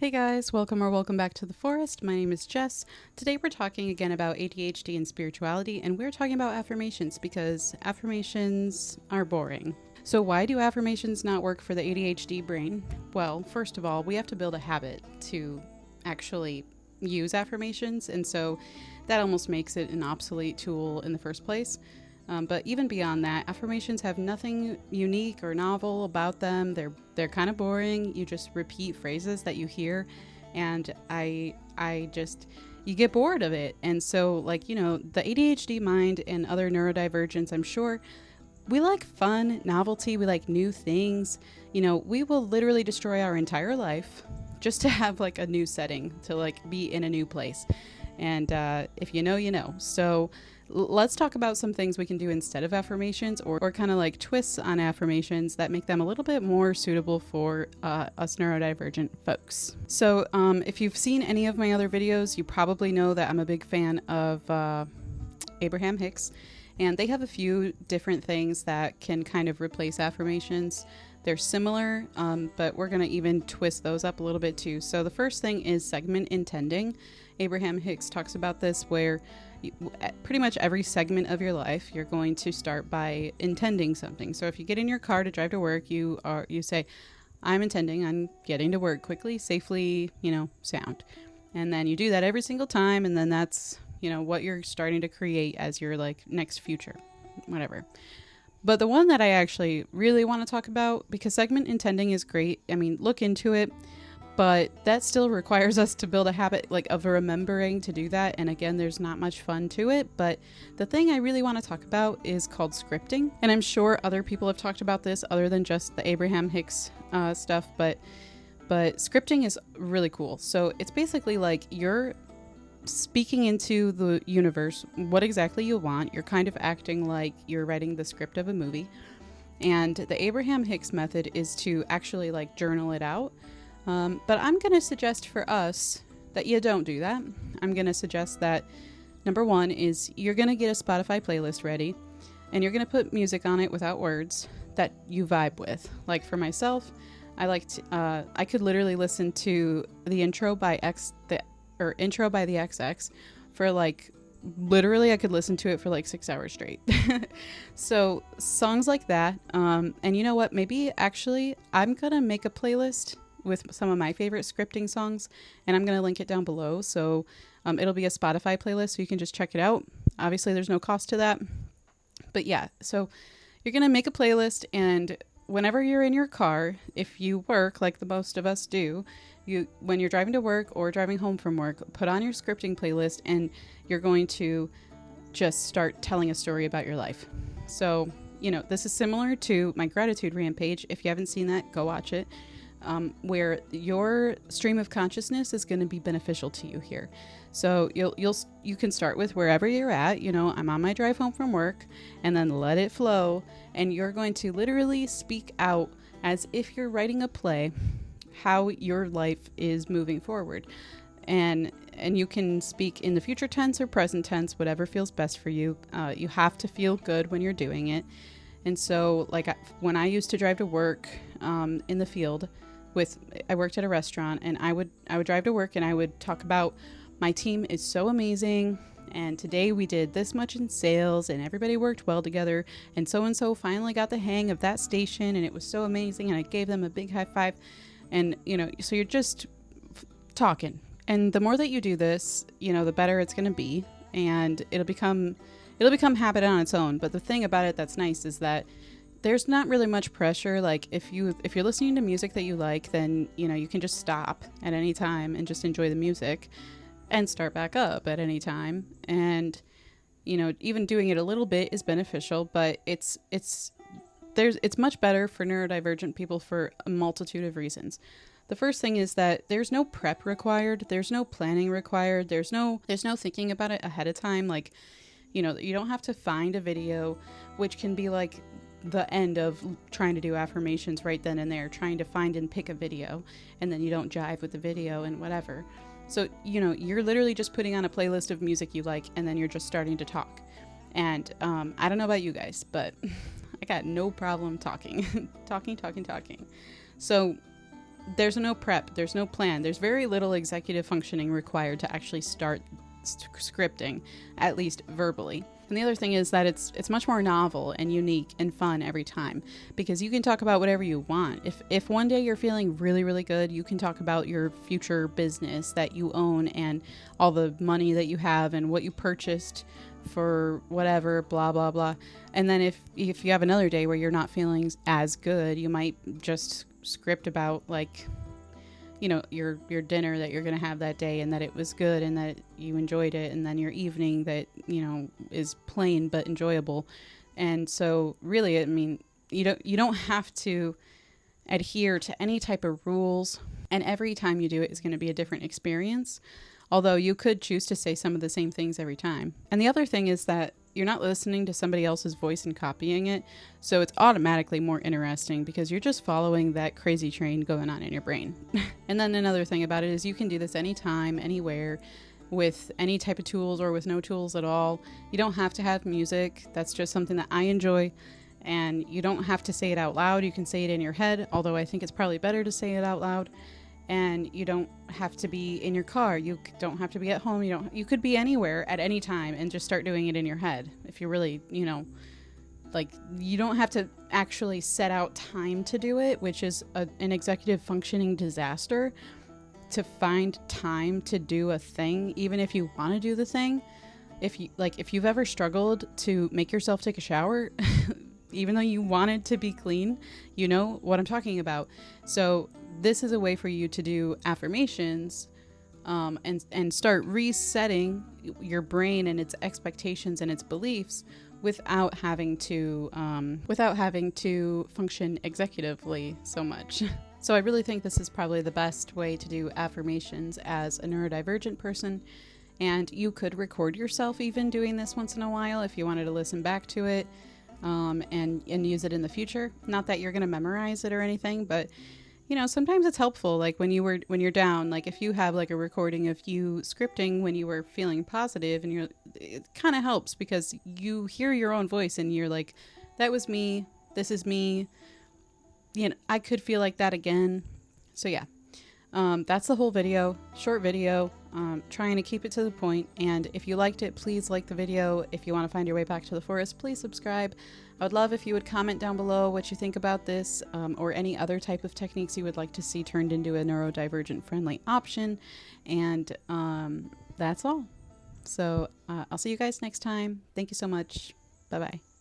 Hey guys, welcome back to the forest. My name is Jess. Today we're talking again about ADHD and spirituality, and we're talking about affirmations because affirmations are boring. So why do affirmations not work for the ADHD brain? Well, first of all, we have to build a habit to actually use affirmations, and so that almost makes it an obsolete tool in the first place. But even beyond that, affirmations have nothing unique or novel about them. They're kind of boring. You just repeat phrases that you hear, and you get bored of it. And so, the ADHD mind and other neurodivergents, I'm sure, we like fun, novelty. We like new things. We will literally destroy our entire life just to have like a new setting, to be in a new place. And if you know, you know. So let's talk about some things we can do instead of affirmations, or kind of like twists on affirmations that make them a little bit more suitable for us neurodivergent folks. So if you've seen any of my other videos, you probably know that I'm a big fan of Abraham Hicks, and they have a few different things that can kind of replace affirmations. They're similar, but we're going to even twist those up a little bit too. So the first thing is segment intending. Abraham Hicks talks about this, where pretty much every segment of your life, you're going to start by intending something. So if you get in your car to drive to work, you say, I'm intending on getting to work quickly, safely, sound. And then you do that every single time. And then that's, what you're starting to create as your next future, whatever. But the one that I actually really want to talk about, because segment intending is great. I mean, look into it. But that still requires us to build a habit of remembering to do that. And again, there's not much fun to it. But the thing I really want to talk about is called scripting. And I'm sure other people have talked about this other than just the Abraham Hicks stuff. But scripting is really cool. So it's basically like you're speaking into the universe what exactly you want. You're kind of acting like you're writing the script of a movie. And the Abraham Hicks method is to actually journal it out. But I'm going to suggest for us that you don't do that. I'm going to suggest that number one is you're going to get a Spotify playlist ready, and you're going to put music on it without words that you vibe with. Like for myself, I could literally listen to the intro by intro by the XX for literally I could listen to it for 6 hours straight. So songs like that. And you know what? Maybe actually I'm going to make a playlist with some of my favorite scripting songs, and I'm going to link it down below. So it'll be a Spotify playlist, so you can just check it out. Obviously there's no cost to that, but yeah, so you're going to make a playlist, and whenever you're in your car, if you work like the most of us do, when you're driving to work or driving home from work, put on your scripting playlist, and you're going to just start telling a story about your life. So this is similar to my gratitude rampage. If you haven't seen that, go watch it. Where your stream of consciousness is going to be beneficial to you here. So you can start with wherever you're at. I'm on my drive home from work, and then let it flow. And you're going to literally speak out as if you're writing a play, how your life is moving forward. And you can speak in the future tense or present tense, whatever feels best for you. You have to feel good when you're doing it. And so when I used to drive to work in the field, I worked at a restaurant, and I would drive to work, and I would talk about my team is so amazing, and today we did this much in sales, and everybody worked well together, and so finally got the hang of that station, and it was so amazing, and I gave them a big high five. And so you're just talking, and the more that you do this, the better it's going to be, and it'll become habit on its own. But the thing about it that's nice is that there's not really much pressure. If you're listening to music that you like, then you can just stop at any time and just enjoy the music, and start back up at any time. And even doing it a little bit is beneficial, but it's much better for neurodivergent people for a multitude of reasons. The first thing is that there's no prep required, there's no planning required, there's no thinking about it ahead of time. You don't have to find a video, which can be the end of trying to do affirmations right then and there, trying to find and pick a video, and then you don't jive with the video and whatever. So you're literally just putting on a playlist of music you like, and then you're just starting to talk. And I don't know about you guys, but I got no problem talking. talking. So there's no prep, there's no plan, there's very little executive functioning required to actually start scripting, at least verbally. And the other thing is that it's much more novel and unique and fun every time, because you can talk about whatever you want. If one day you're feeling really, really good, you can talk about your future business that you own and all the money that you have and what you purchased for whatever, blah, blah, blah. And then if you have another day where you're not feeling as good, you might just script about, like, you know, your dinner that you're going to have that day, and that it was good and that you enjoyed it, and then your evening that, you know, is plain but enjoyable. And so really, I mean, you don't have to adhere to any type of rules, and every time you do it is going to be a different experience. Although you could choose to say some of the same things every time. And the other thing is that you're not listening to somebody else's voice and copying it. So it's automatically more interesting because you're just following that crazy train going on in your brain. And then another thing about it is you can do this anytime, anywhere, with any type of tools or with no tools at all. You don't have to have music. That's just something that I enjoy. And you don't have to say it out loud. You can say it in your head, although I think it's probably better to say it out loud. And you don't have to be in your car. You don't have to be at home. You could be anywhere at any time and just start doing it in your head. If you really, you know, like, you don't have to actually set out time to do it, which is an executive functioning disaster, to find time to do a thing, even if you want to do the thing. If you've ever struggled to make yourself take a shower, even though you wanted to be clean, you know what I'm talking about. So this is a way for you to do affirmations, and start resetting your brain and its expectations and its beliefs without having to function executively so much. So I really think this is probably the best way to do affirmations as a neurodivergent person. And you could record yourself even doing this once in a while if you wanted to listen back to it. And use it in the future. Not that you're going to memorize it or anything, but, you know, sometimes it's helpful. Like when you're down, like if you have like a recording of you scripting when you were feeling positive, and it kind of helps because you hear your own voice and you're like, that was me. This is me. You know, I could feel like that again. So yeah. That's the whole video, short video, trying to keep it to the point. And if you liked it, please like the video. If you want to find your way back to the forest, please subscribe. I would love if you would comment down below what you think about this, or any other type of techniques you would like to see turned into a neurodivergent friendly option. And that's all. So I'll see you guys next time. Thank you so much. Bye-bye.